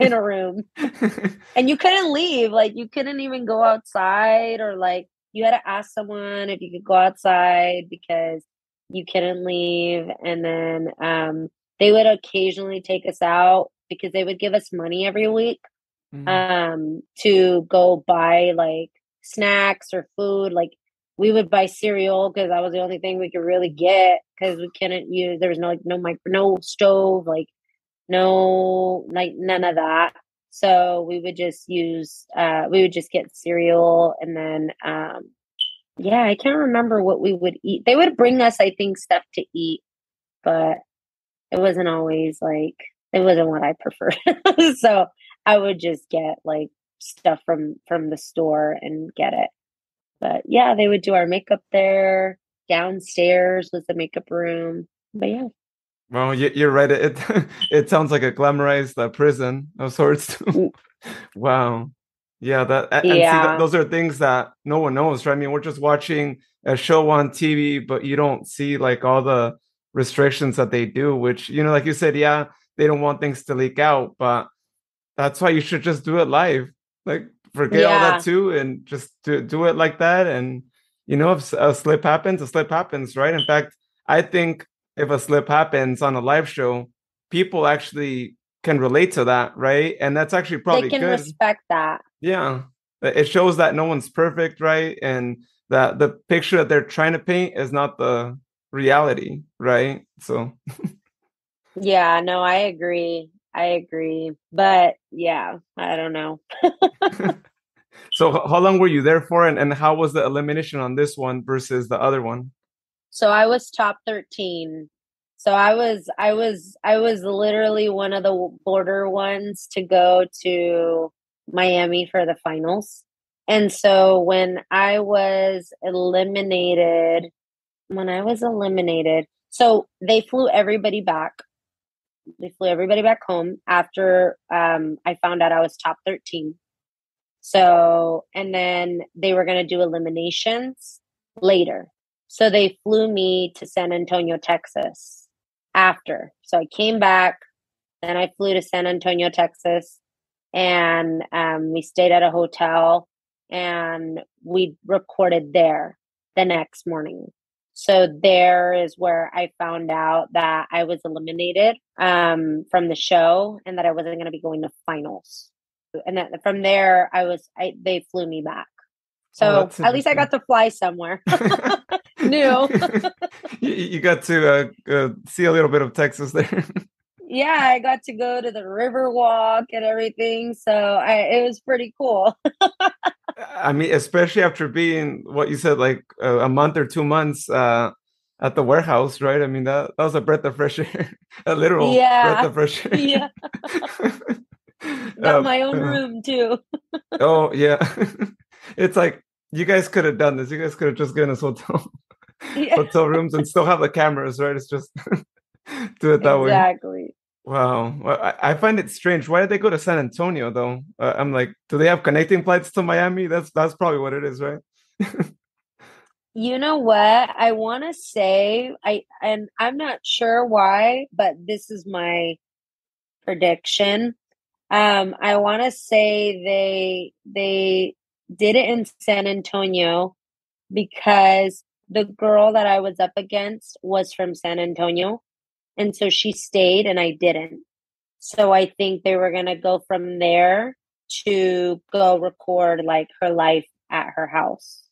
in a room. And you couldn't leave. Like you couldn't even go outside, or like you had to ask someone if you could go outside because you couldn't leave. And then they would occasionally take us out because they would give us money every week to go buy like snacks or food. Like we would buy cereal because that was the only thing we could really get, because we couldn't use, there was no stove, like no, like none of that. So we would just get cereal. And then yeah, I can't remember what we would eat. They would bring us, I think, stuff to eat, but it wasn't always like, it wasn't what I preferred. So I would just get like stuff from the store and get it. But yeah, they would do our makeup there. Downstairs was the makeup room. But yeah. Well, you're right. It sounds like a glamorized prison of sorts too. Wow. Yeah, and see, those are things that no one knows, right? I mean, we're just watching a show on TV, but you don't see like all the restrictions that they do, which, you know, like you said, yeah, they don't want things to leak out, but that's why you should just do it live. Like forget all that too, and just do it like that. And you know, if a slip happens, right? In fact, I think if a slip happens on a live show, people actually can relate to that, right? And that's actually They probably can good. respect that. Yeah. It shows that no one's perfect, right? And that the picture that they're trying to paint is not the reality, right? So Yeah, no, I agree. I agree. But yeah, I don't know. so how long were you there for, and how was the elimination on this one versus the other one? So I was top 13. So I was literally one of the border ones to go to Miami for the finals. And so when I was eliminated, so they flew everybody back. They flew everybody back home after I found out I was top 13. So, and then they were going to do eliminations later. So they flew me to San Antonio, Texas after. So I came back, then I flew to San Antonio, Texas, and we stayed at a hotel and we recorded there the next morning. So there is where I found out that I was eliminated from the show and that I wasn't going to be going to finals. And then from there, they flew me back. Oh, So that's at least I interesting. got to fly somewhere new. You got to see a little bit of Texas there. Yeah, I got to go to the river walk and everything. So it was pretty cool. I mean, especially after being what you said, like a month or 2 months at the warehouse, right? I mean, that was a breath of fresh air, a literal breath Yeah. of fresh air. Yeah. Got my own room too. Oh yeah, it's like you guys could have done this. You guys could have just given us Yeah, hotel rooms and still have the cameras, right? It's just do it that way. exactly. Wow. Well, I find it strange. Why did they go to San Antonio though? I'm like, do they have connecting flights to Miami? That's probably what it is, right? You know what? I want to say and I'm not sure why, but this is my prediction. I want to say they did it in San Antonio because the girl that I was up against was from San Antonio, and so she stayed and I didn't. So I think they were gonna go from there to go record like her life at her house.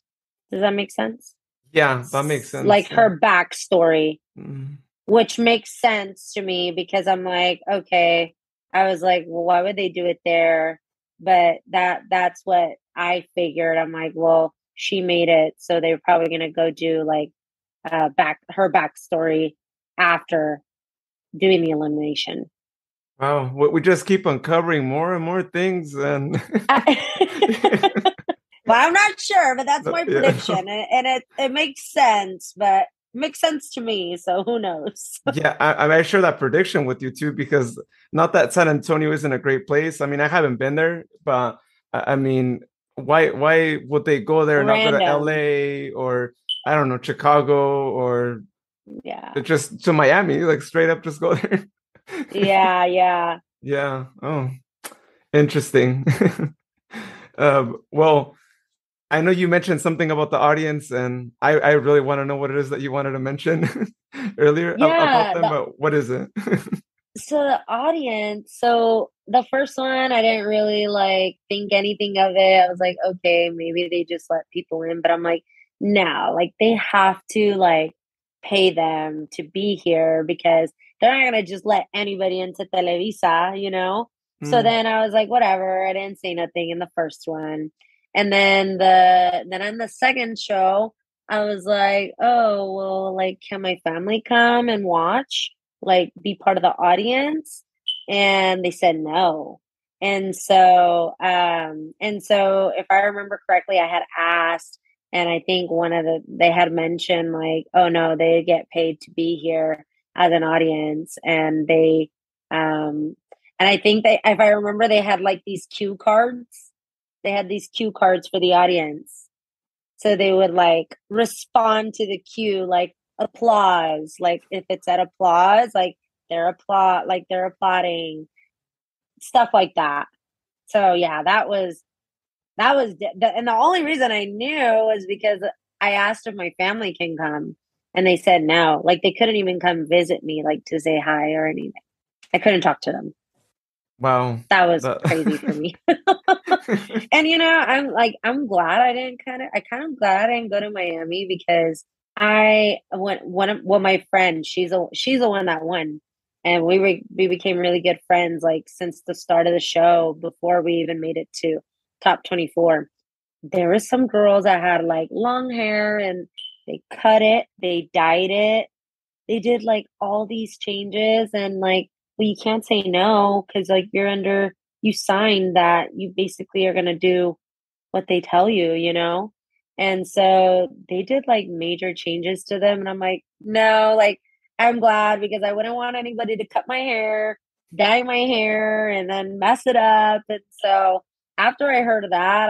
Does that make sense? Yeah, that makes Like sense. Yeah. her backstory, Mm. which makes sense to me because I'm like, okay. I was like, well, why would they do it there? But that's what I figured. I'm like, well, she made it, so they're probably gonna go do like her backstory after doing the elimination. Wow, we just keep uncovering more and more things, and Well, I'm not sure, but that's my yeah. prediction, and it makes sense, but it makes sense to me. So who knows? Yeah, I share that prediction with you too, because not that San Antonio isn't a great place. I mean, I haven't been there, but I mean, why would they go there and not go to Random, LA or I don't know, Chicago or yeah, just to Miami? Like straight up, just go there. yeah, yeah. Yeah. Oh, interesting. Well, I know you mentioned something about the audience, and I really want to know what it is that you wanted to mention earlier about Yeah, them, but what is it? so the audience, so the first one, I didn't really like think anything of it. I was like, okay, maybe they just let people in, but I'm like, no, like they have to like pay them to be here because they're not gonna just let anybody into Televisa, you know? So Hmm. then I was like, whatever, I didn't say nothing in the first one. And then on the second show, I was like, oh, well, like, can my family come and watch? Like be part of the audience, and they said no. And so if I remember correctly, I had asked, and I think they had mentioned like, oh no, they get paid to be here as an audience, and I think they, if I remember, they had like these cue cards. They had these cue cards for the audience, so they would like respond to the cue, like applause. Like if it's at applause, like they're applauding, stuff like that. So yeah, and the only reason I knew was because I asked if my family can come, And they said no. Like they couldn't even come visit me, like to say hi or anything. I couldn't talk to them. Wow. That was crazy for me. And I'm glad I didn't glad I didn't go to Miami because I went my friend, she's the one that won. And we became really good friends like since the start of the show before we even made it to top 24. There were some girls that had like long hair and they cut it, they dyed it, they did like all these changes and like, well, you can't say no because like you signed that you basically are going to do what they tell you, you know? And so they did like major changes to them. And I'm like, no, like, I'm glad because I wouldn't want anybody to cut my hair, dye my hair, and then mess it up. And so after I heard that,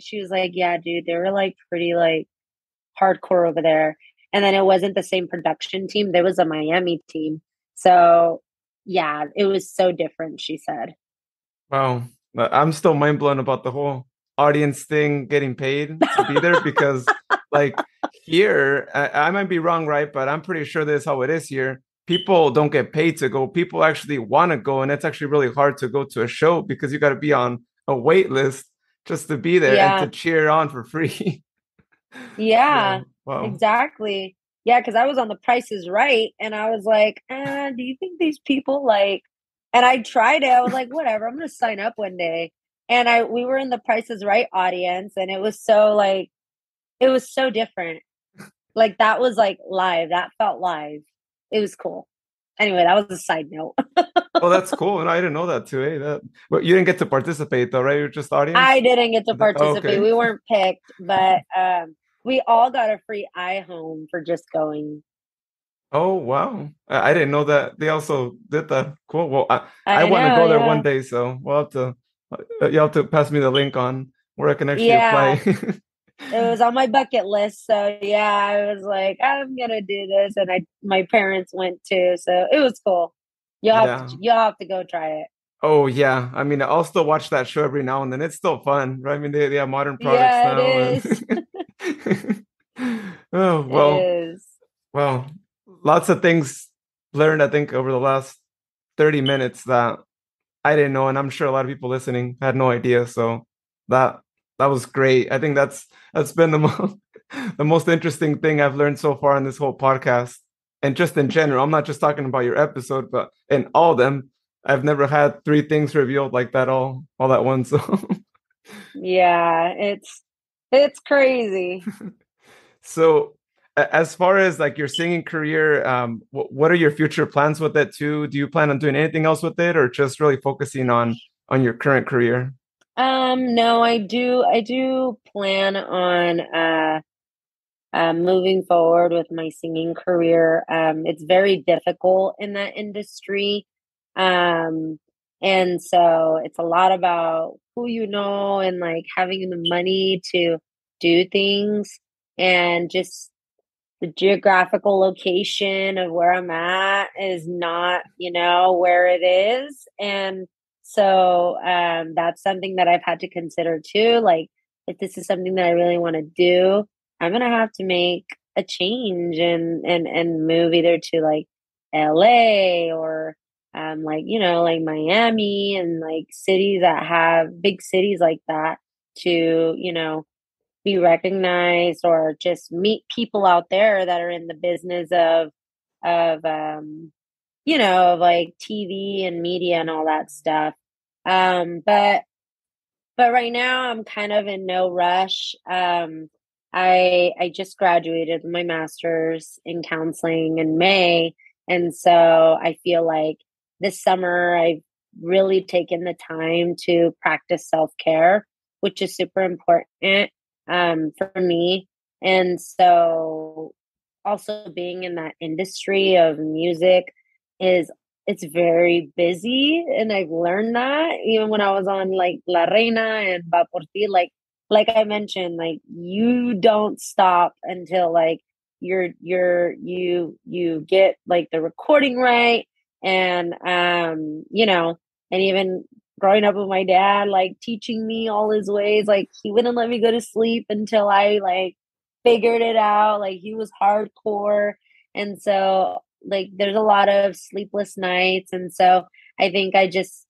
she was like, yeah, dude, they were like pretty like hardcore over there. And then it wasn't the same production team, there was a Miami team. So yeah, it was so different, she said. Wow. I'm still mind blown about the whole audience thing getting paid to be there because like here, I might be wrong, right? But I'm pretty sure this is how it is here. People don't get paid to go. People actually want to go. And it's actually really hard to go to a show because you got to be on a wait list just to be there and to Yeah. cheer on for free. Yeah, Wow. exactly. Yeah, because I was on The Price is Right, and I was like, do you think these people like? And I tried it. I was like, whatever, I'm gonna sign up one day. And we were in The Price is Right audience, and it was so different. Like that was like live. That felt live. It was cool. Anyway, that was a side note. Oh, that's cool. And I didn't know that too. But you didn't get to participate though, right? You're just audience. I didn't get to Oh, participate. okay. We weren't picked, but we all got a free iHome for just going. Oh, wow. I didn't know that they also did that. Cool. Well, I I want to know, go there one yeah. day, so we'll have to you have to pass me the link on where I can actually Yeah, apply. it was on my bucket list. So yeah, I was like, I'm gonna do this, and my parents went too, so it was cool. Yeah. You'll have to go try it. Oh, yeah. I mean, I'll still watch that show every now and then. It's still fun, right? I mean, they have modern products Yeah, it now is. and oh, It well, is. well, lots of things learned, I think, over the last 30 minutes that I didn't know, and I'm sure a lot of people listening had no idea. So that that was great. I think that's been the most interesting thing I've learned so far in this whole podcast, and just in general. I'm not just talking about your episode, but in all of them. I've never had three things revealed like that all at once. So, Yeah, it's crazy. so as far as like your singing career, what are your future plans with it too? Do you plan on doing anything else with it, or just really focusing on your current career? No, I do plan on moving forward with my singing career. It's very difficult in that industry. Um, and so it's a lot about who you know and like having the money to do things and just the geographical location of where I'm at is not, where it is. And so that's something that I've had to consider too. Like, if this is something that I really want to do, I'm gonna have to make a change and move either to like LA or like like Miami and like cities that have big cities like that to be recognized or just meet people out there that are in the business of of like TV and media and all that stuff. But right now I'm kind of in no rush. I just graduated with my master's in counseling in May, and so I feel like this summer I've really taken the time to practice self-care, which is super important for me. And so also being in that industry of music is it's very busy, and I've learned that even when I was on like La Reina and Va Por Ti, like I mentioned, like you don't stop until like you get like the recording right. And and even growing up with my dad like teaching me all his ways, like he wouldn't let me go to sleep until I like figured it out. Like he was hardcore. And so like there's a lot of sleepless nights. And so I think I just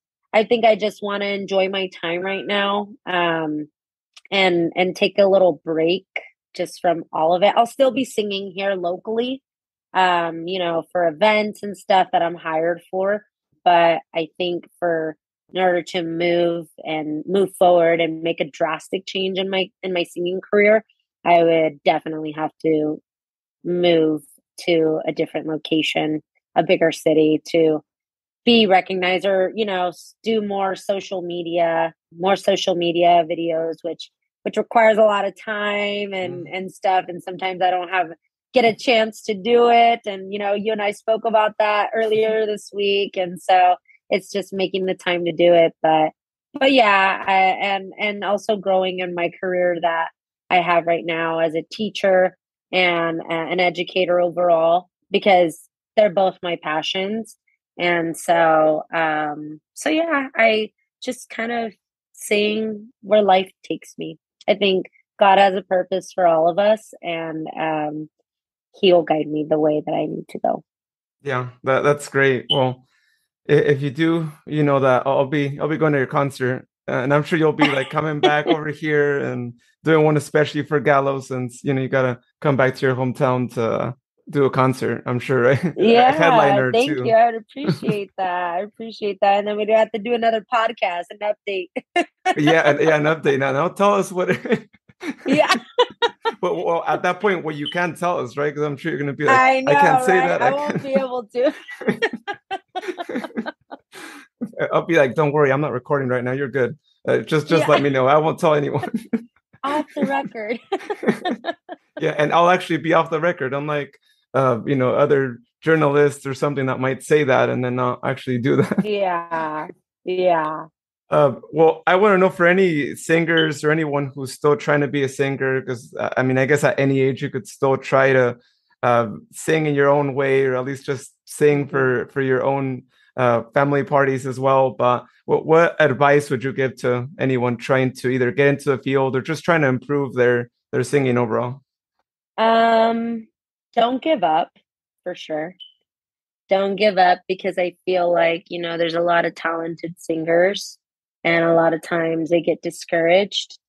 want to enjoy my time right now. And take a little break just from all of it. I'll still be singing here locally, for events and stuff that I'm hired for. But I think in order to move forward and make a drastic change in my singing career, I would definitely have to move to a different location, a bigger city, to be recognized, or do more social media videos, which requires a lot of time and stuff, and sometimes I don't get a chance to do it. And you and I spoke about that earlier this week, and so it's just making the time to do it. But yeah, and also growing in my career that I have right now as a teacher and an educator overall, because they're both my passions. And so yeah, I just kind of seeing where life takes me. I think God has a purpose for all of us, and He'll guide me the way that I need to go. Yeah, that's great. Well, if you do, that I'll be going to your concert, and I'm sure you'll be like coming back over here and doing one especially for Gallo, since you gotta come back to your hometown to do a concert. I'm sure, right? Yeah, a headliner thank too. you. I would appreciate that. I appreciate that. And then we'd have to do another podcast, an update. Yeah, an update now. Tell us what. Yeah. But well, at that point, well, you can't tell us, right? Because I'm sure you're gonna be like, I know, I can't say right? that. I won't be able to. I'll be like, don't worry, I'm not recording right now. You're good. Just let me know. I won't tell anyone. Off the record. Yeah, and I'll actually be off the record, unlike other journalists or something that might say that and then not actually do that. Yeah. Well, I want to know, for any singers or anyone who's still trying to be a singer, because I mean, I guess at any age you could still try to sing in your own way, or at least just sing for your own family parties as well. But what advice would you give to anyone trying to either get into the field or just trying to improve their singing overall? Don't give up, for sure. Don't give up, because I feel like, there's a lot of talented singers, and a lot of times they get discouraged.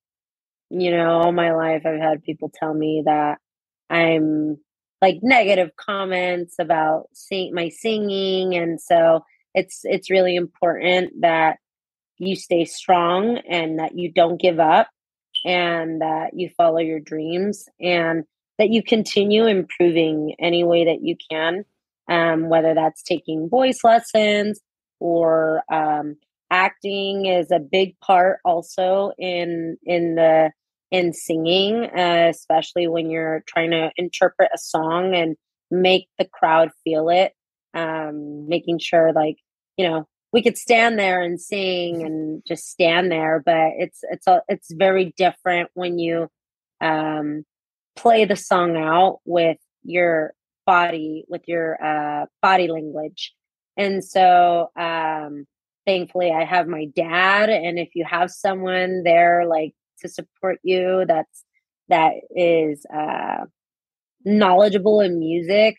All my life I've had people tell me that I'm like negative comments about my singing. And so it's really important that you stay strong and that you don't give up, and that you follow your dreams, and that you continue improving any way that you can, whether that's taking voice lessons or acting is a big part also in singing, especially when you're trying to interpret a song and make the crowd feel it. Making sure, like, we could stand there and sing and just stand there, but it's very different when you play the song out with your body, with your body language. And so thankfully I have my dad, and if you have someone there like to support you that is knowledgeable in music,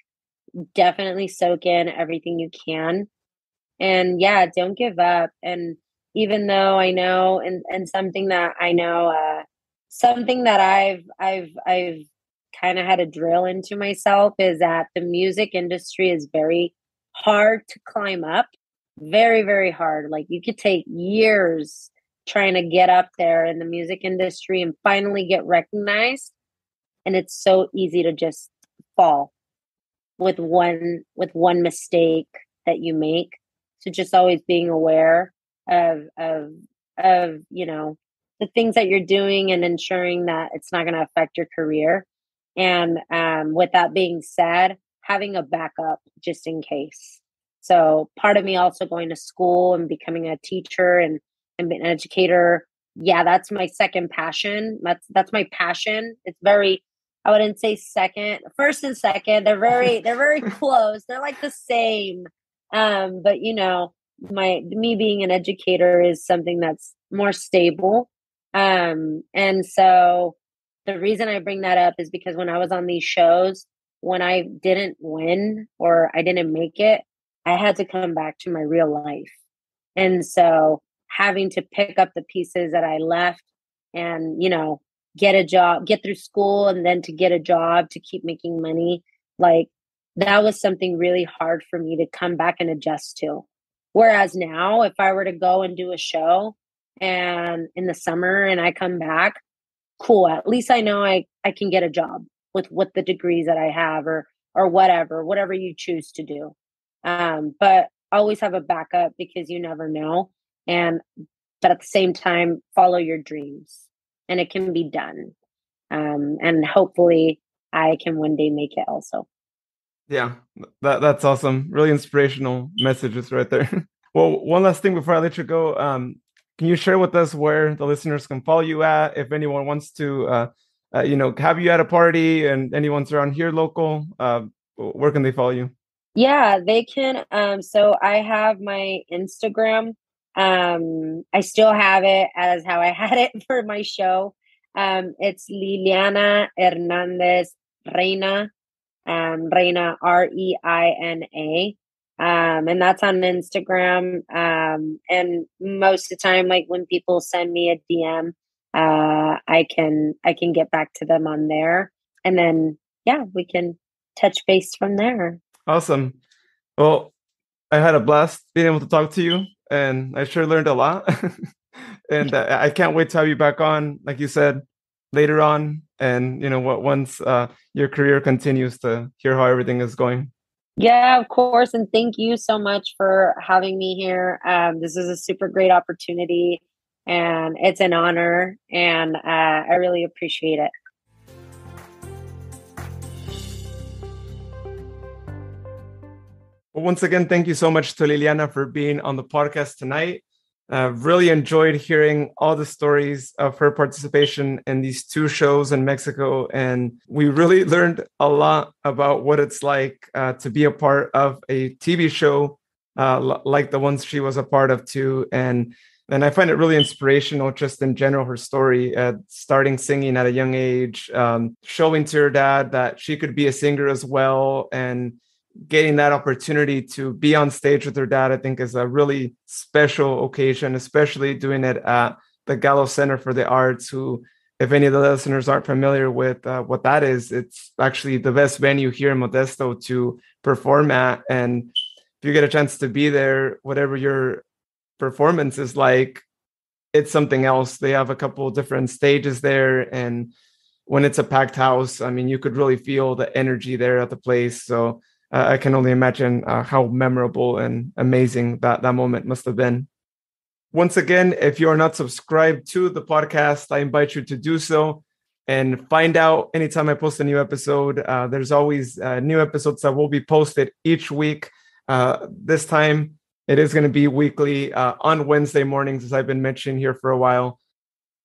definitely soak in everything you can. And yeah, don't give up. And even though I know, and something that I know, something that I've kind of had to drill into myself, is that the music industry is very hard to climb up. Very, very hard. Like, you could take years trying to get up there in the music industry and finally get recognized. And it's so easy to just fall with one mistake that you make. So just always being aware of the things that you're doing, and ensuring that it's not going to affect your career. And with that being said, having a backup just in case. So part of me also going to school and becoming a teacher and being an educator. Yeah, that's my second passion. That's my passion. It's very, I wouldn't say second, first and second. They're very close. They're like the same. But me being an educator is something that's more stable. And so the reason I bring that up is because when I was on these shows, when I didn't win or I didn't make it, I had to come back to my real life. And so having to pick up the pieces that I left and, get a job, get through school, and then to get a job to keep making money, like that was something really hard for me to come back and adjust to. Whereas now, if I were to go and do a show and in the summer and I come back, cool, at least I know I can get a job with the degrees that I have or whatever you choose to do. But always have a backup because you never know. But at the same time, follow your dreams and it can be done. And hopefully I can one day make it also. Yeah, that's awesome. Really inspirational messages right there. Well, one last thing before I let you go. Can you share with us where the listeners can follow you at? If anyone wants to, have you at a party and anyone's around here local, where can they follow you? Yeah, they can. So I have my Instagram. I still have it as how I had it for my show. It's Liliana Hernandez Reina, Reina, Reina. And that's on Instagram. And most of the time, like when people send me a DM, I can get back to them on there. And then, we can touch base from there. Awesome. Well, I had a blast being able to talk to you, and I sure learned a lot. And I can't wait to have you back on, like you said, later on. And, once your career continues, to hear how everything is going. Yeah, of course. And thank you so much for having me here. This is a super great opportunity and it's an honor. And I really appreciate it. Well, once again, thank you so much to Liliana for being on the podcast tonight. Really enjoyed hearing all the stories of her participation in these 2 shows in Mexico. And we really learned a lot about what it's like to be a part of a TV show like the ones she was a part of too. And I find it really inspirational just in general, her story, starting singing at a young age, showing to her dad that she could be a singer as well, and getting that opportunity to be on stage with her dad, I think is a really special occasion, especially doing it at the Gallo Center for the Arts, who, if any of the listeners aren't familiar with what that is, it's actually the best venue here in Modesto to perform at. And if you get a chance to be there, whatever your performance is like, it's something else. They have a couple of different stages there. And when it's a packed house, I mean, you could really feel the energy there at the place. So I can only imagine how memorable and amazing that moment must have been. Once again, if you are not subscribed to the podcast, I invite you to do so and find out anytime I post a new episode. There's always new episodes that will be posted each week. This time, it is going to be weekly on Wednesday mornings, as I've been mentioning here for a while.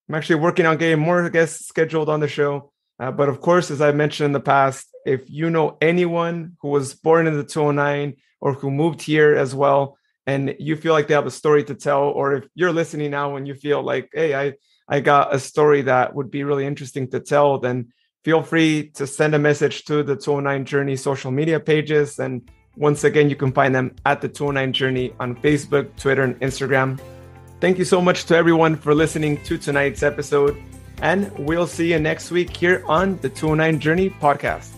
I'm actually working on getting more guests scheduled on the show. But of course, as I mentioned in the past, if you know anyone who was born in the 209 or who moved here as well, and you feel like they have a story to tell, or if you're listening now and you feel like, hey, I got a story that would be really interesting to tell, then feel free to send a message to the 209 Journey social media pages. And once again, you can find them at the 209 Journey on Facebook, Twitter, and Instagram. Thank you so much to everyone for listening to tonight's episode. And we'll see you next week here on the 209 Journey podcast.